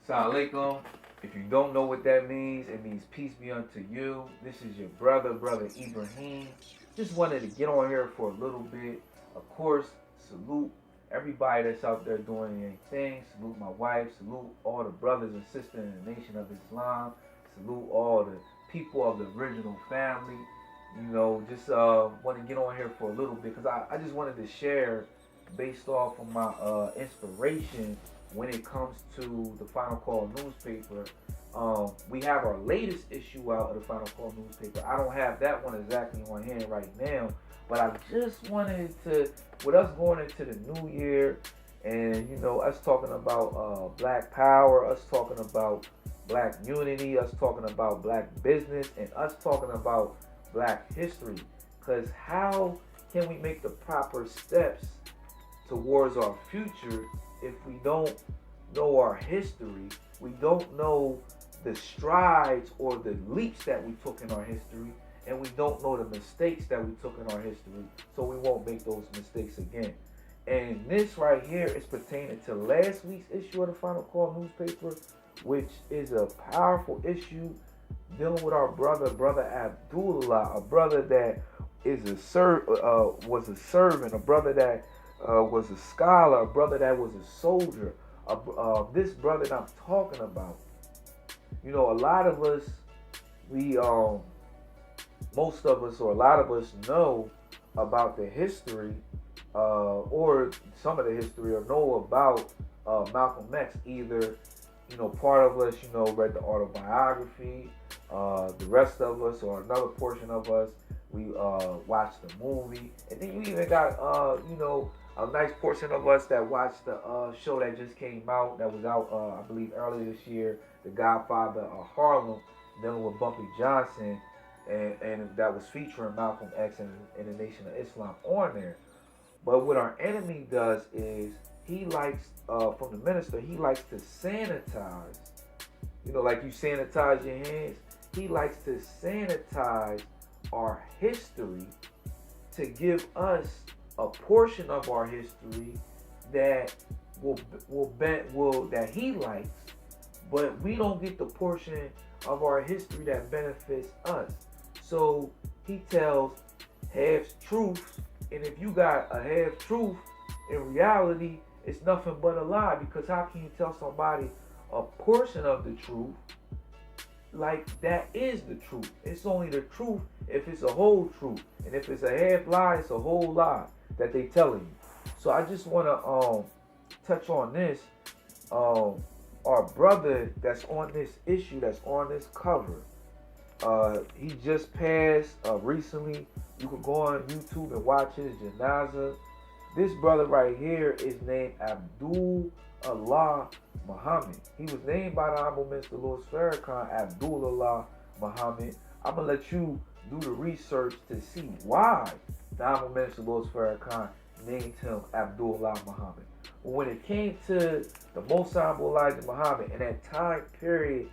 Assalamu alaikum. If you don't know what that means, it means peace be unto you. This is your brother Ibrahim. Just wanted to get on here for a little bit. Of course, salute everybody that's out there doing anything. Salute my wife. Salute all the brothers and sisters in the Nation of Islam. Salute all the people of the original family. Just want to get on here for a little bit because I just wanted to share based off of my inspiration when it comes to the Final Call newspaper. We have our latest issue out of the Final Call newspaper. I don't have that one exactly on hand right now, but I just wanted to, with us going into the new year and, us talking about black power, us talking about black unity, us talking about black business, and us talking about black history. Because how can we make the proper steps towards our future if we don't know our history? We don't know the strides or the leaps that we took in our history, and we don't know the mistakes that we took in our history, so we won't make those mistakes again. And this right here is pertaining to last week's issue of the Final Call newspaper, which is a powerful issue dealing with our brother Abdullah, a brother that is was a servant, a brother that was a scholar, a brother that was a soldier. This brother that I'm talking about, a lot of us, most of us, or a lot of us know about the history, or some of the history, or know about Malcolm X. Either, part of us, read the autobiography. The rest of us, or another portion of us, we watched the movie. And then you even got, a nice portion of us that watched the show that just came out, that was out, I believe, earlier this year, The Godfather of Harlem, dealing with Bumpy Johnson, and that was featuring Malcolm X and the Nation of Islam on there. But what our enemy does is he likes, from the minister, he likes to sanitize. Like you sanitize your hands. He likes to sanitize our history to give us a portion of our history that that he likes, but we don't get the portion of our history that benefits us. So he tells half truths, and if you got a half truth, in reality, it's nothing but a lie. Because how can you tell somebody a portion of the truth like that is the truth? It's only the truth if it's a whole truth, and if it's a half lie, it's a whole lie that they telling you. So I just want to touch on this. Our brother that's on this issue, that's on this cover, he just passed recently. You could go on YouTube and watch his janaza. This brother right here is named Abdul Muhammad. He was named by the Honorable Minister Louis Farrakhan Abdullah Muhammad. I'm going to let you do the research to see why the Honorable Minister Louis Farrakhan named him Abdullah Muhammad. But when it came to the Most Honorable Elijah Muhammad in that time period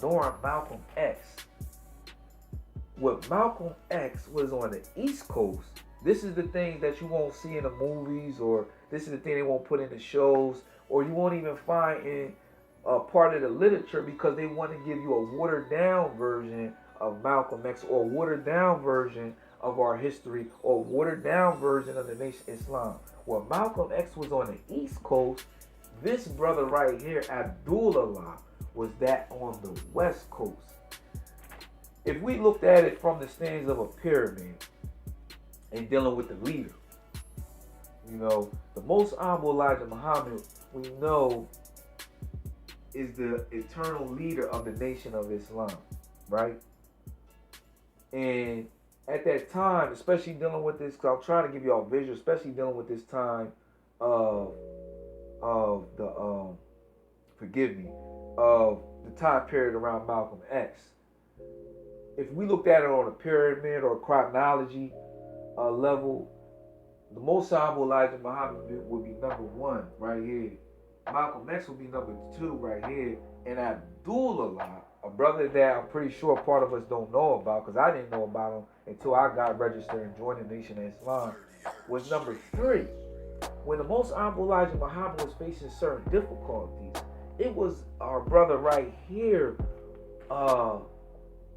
during Malcolm X, what Malcolm X was on the East Coast, this is the thing that you won't see in the movies, or this is the thing they won't put in the shows, or you won't even find in part of the literature, because they want to give you a watered down version of Malcolm X, or a watered down version of our history, or a watered down version of the Nation of Islam. Well, Malcolm X was on the East Coast. This brother right here, Abdullah, was that on the West Coast. If we looked at it from the stands of a pyramid and dealing with the leader, the Most Honorable Elijah Muhammad, we know, is the eternal leader of the Nation of Islam, right? And at that time, especially dealing with this, because I'm trying to give you all visual, especially dealing with this time of the of the time period around Malcolm X. If we looked at it on a pyramid or a chronology level, the Most Honorable Elijah Muhammad would be number one right here. Malcolm X would be number two right here. And Abdullah, a brother that I'm pretty sure part of us don't know about, because I didn't know about him until I got registered and joined the Nation of Islam, was number three. When the Most Honorable Elijah Muhammad was facing certain difficulties, it was our brother right here, and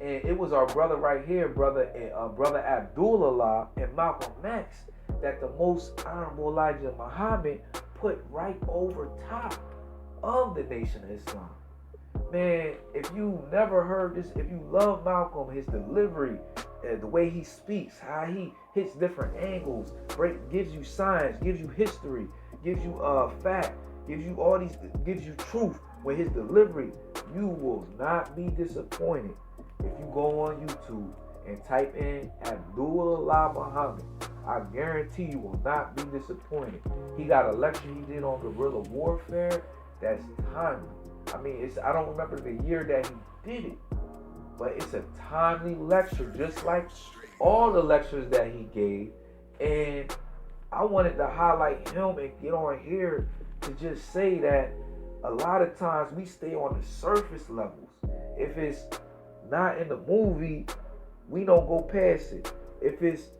it was our brother right here, brother Abdullah and Malcolm X, that the most honorable Elijah Muhammad put right over top of the Nation of Islam. Man, if you never heard this, if you love Malcolm, his delivery, the way he speaks, how he hits different angles, gives you science, gives you history, gives you fact, gives you truth with his delivery, you will not be disappointed if you go on YouTube and type in Abdullah Muhammad. I guarantee you will not be disappointed. He got a lecture he did on guerrilla warfare that's timely. I mean, I don't remember the year that he did it, but it's a timely lecture, just like all the lectures that he gave. And I wanted to highlight him and get on here to just say that a lot of times we stay on the surface levels. If it's not in the movie, we don't go past it. If it's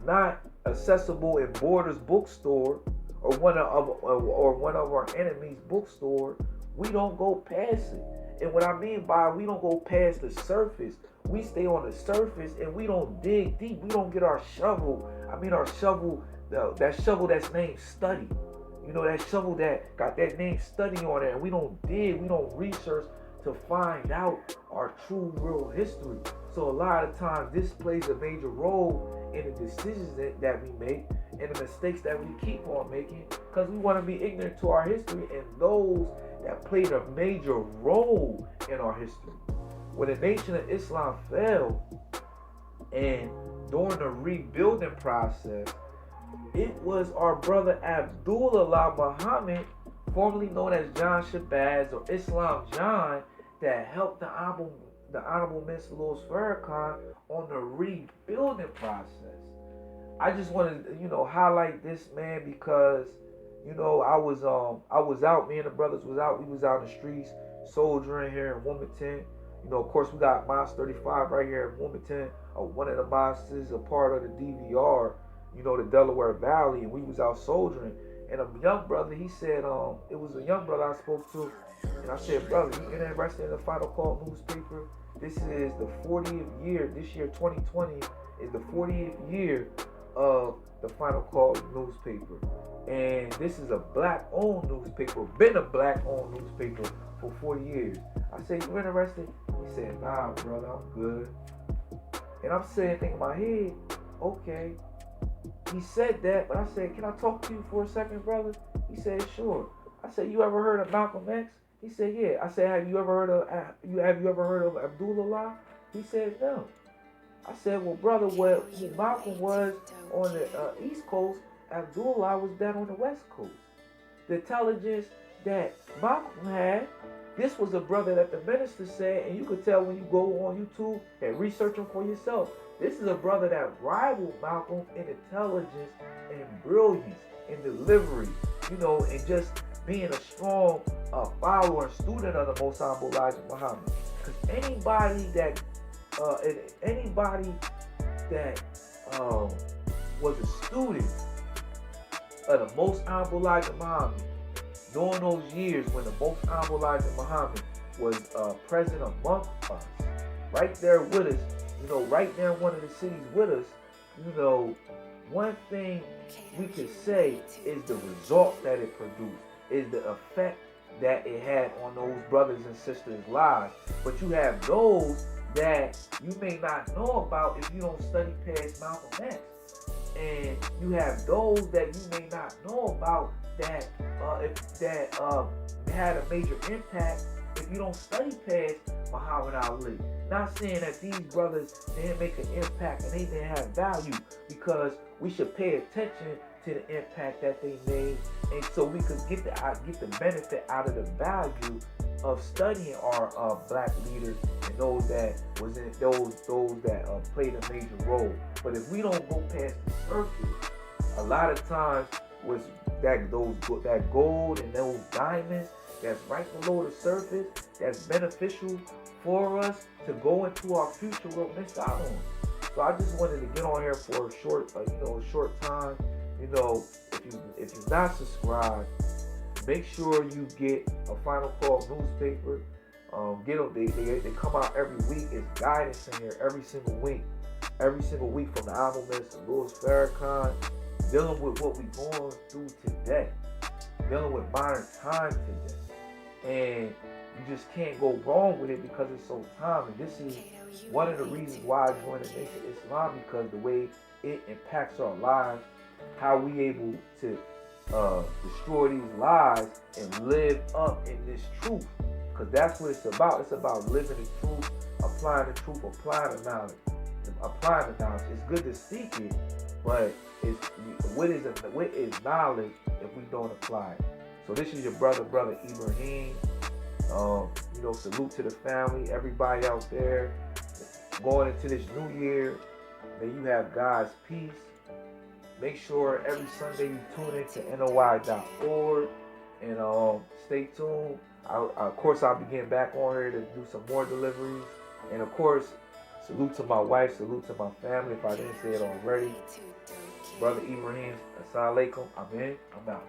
not accessible in Borders bookstore or one of our enemies' bookstore, we don't go past it. And what I mean by we don't go past the surface, we stay on the surface and we don't dig deep. We don't get our shovel. That shovel that's named study. You know, that shovel that got that name study on it, and we don't dig, we don't research to find out our true real history. So a lot of times this plays a major role in the decisions that we make and the mistakes that we keep on making, because we want to be ignorant to our history and those that played a major role in our history. When the Nation of Islam fell, and during the rebuilding process, it was our brother Abdullah Muhammad, formerly known as John Shabazz or Islam John, that helped the Honorable Mr. Louis Farrakhan on the rebuilding process. I just wanted to, highlight this, man, because, I was out, me and the brothers was out, we was out in the streets, soldiering here in Wilmington. Of course, we got Mosque 35 right here in Wilmington. One of the mosques is a part of the DVR, the Delaware Valley, and we was out soldiering. And a young brother, he said, it was a young brother I spoke to, and I said, brother, you interested in the Final Call newspaper? This is the 40th year, this year 2020 is the 40th year of the Final Call newspaper. And this is a black-owned newspaper, been a black-owned newspaper for 40 years. I said, you interested? He said, nah, brother, I'm good. And I'm saying, thinking in my head, okay. He said that, but I said, can I talk to you for a second, brother? He said, sure. I said, you ever heard of Malcolm X? He said, yeah. I said, have you ever heard of Abdullah? He said, no. I said, well, brother, who Malcolm was on the East Coast, Abdullah was down on the West Coast. The intelligence that Malcolm had, this was a brother that the minister said, and you could tell when you go on YouTube and research him for yourself. This is a brother that rivaled Malcolm in intelligence and brilliance and delivery, and just being a strong follower and student of the Most Honorable Elijah Muhammad. Because anybody that was a student of the Most Honorable Elijah Muhammad during those years when the Most Honorable Elijah Muhammad was present among us, right there with us, right there in one of the cities with us, one thing we could say is the result that it produced, is the effect that it had on those brothers and sisters' lives. But you have those that you may not know about if you don't study past Malcolm X. And you have those that you may not know about that had a major impact if you don't study past Muhammad Ali. Not saying that these brothers didn't make an impact and they didn't have value, because we should pay attention to the impact that they made, and so we could get the benefit out of the value of studying our black leaders and those that played a major role. But if we don't go past the surface, a lot of times was that gold and those diamonds that's right below the surface, that's beneficial for us to go into our future, we'll miss out on. So I just wanted to get on here for a short time. If you're not subscribed, Make sure you get a Final Call newspaper. Get them. They come out every week. It's guidance in here every single week. Every single week from the album list to Louis Farrakhan, dealing with what we're going through today, dealing with modern times today. And you just can't go wrong with it because it's so timely. This is one of the reasons why I joined the Nation of Islam, because the way it impacts our lives, how we able to destroy these lies and live up in this truth. Because that's what it's about. It's about living the truth, applying the truth, applying the knowledge. Applying the knowledge. It's good to seek it, but what is knowledge if we don't apply it? So this is your brother Ibrahim. Salute to the family, everybody out there going into this new year. May you have God's peace. Make sure every Sunday you tune into NOI.org and stay tuned. Of course, I'll be getting back on here to do some more deliveries. And of course, salute to my wife, salute to my family if I didn't say it already. Brother Ibrahim, assalamu alaikum. I'm in, I'm out.